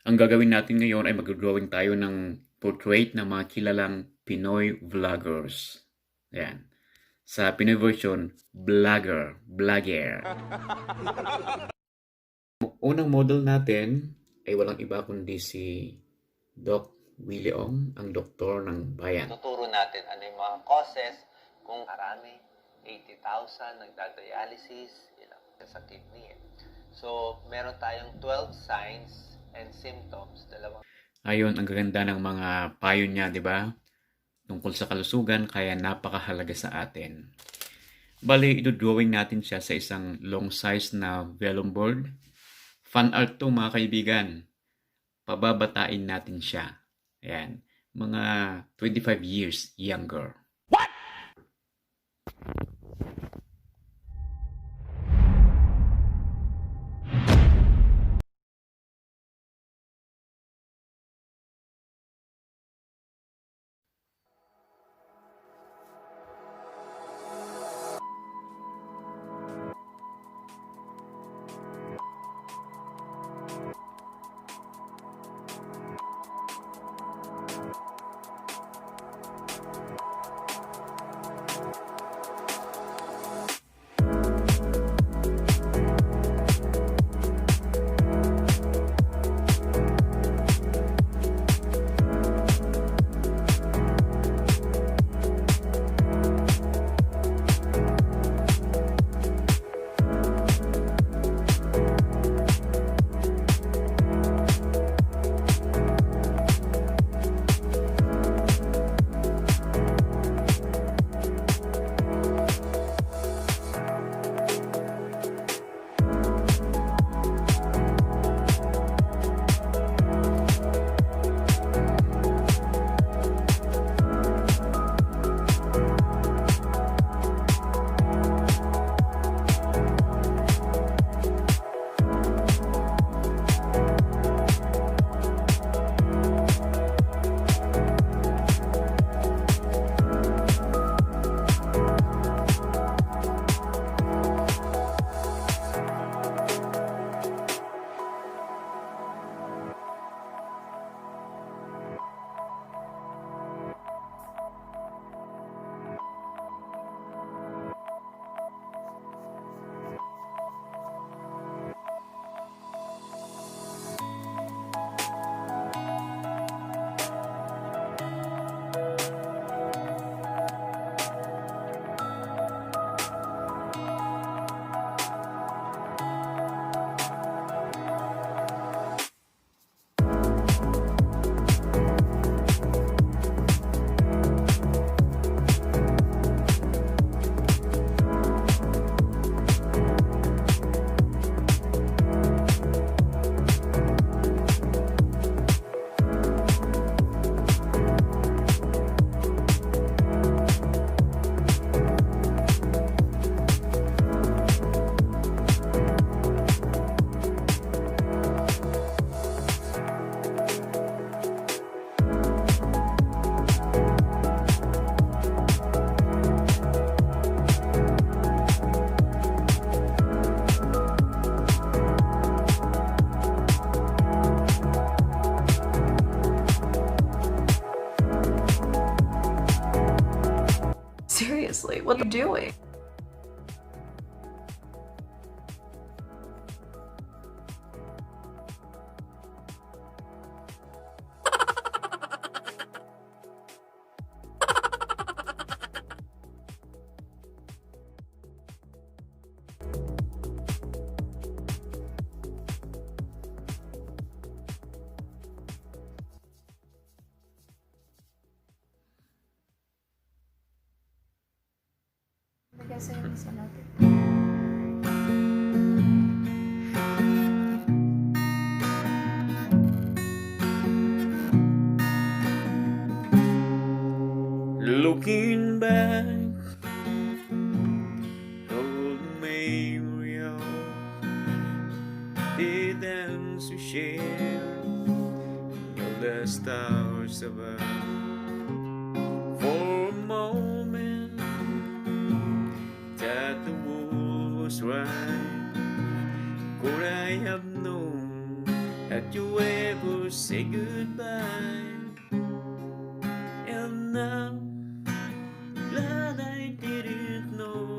Ang gagawin natin ngayon ay mag-drawing tayo ng portrait ng mga kilalang Pinoy vloggers. Ayan. Sa Pinoy version, vlogger. Unang model natin ay walang iba kundi si Doc Willie Ong, ang doktor ng bayan. Tuturo natin ano yung mga causes, kung marami, 80,000 nagdadialysis, ilang sa kidney. So, meron tayong 12 signs and symptoms, Ayun, ang gaganda ng mga payo niya, di ba? Tungkol sa kalusugan, kaya napakahalaga sa atin. Bali, ito-drawing natin siya sa isang long size na vellum board. Fan art to mga kaibigan. Pababatain natin siya. Ayan, mga 25 years younger. Seriously, what are you doing? Looking back, old memory of the dance we shared, all the stars above. For a moment, that the world was right. Could I have known at you ever say goodbye? And now, glad I didn't know.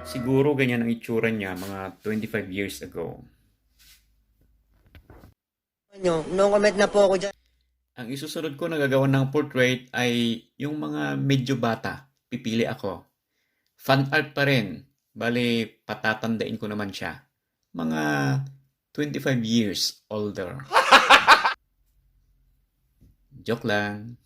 Siguro ganyan ang itsura niya mga 25 years ago. No comment na po ako dyan. Ang isusunod ko na gagawa ng portrait ay yung mga medyo bata. Pipili ako. Fan art pa rin. Bali, patatandain ko naman siya. Mga 25 years older. Joke lang.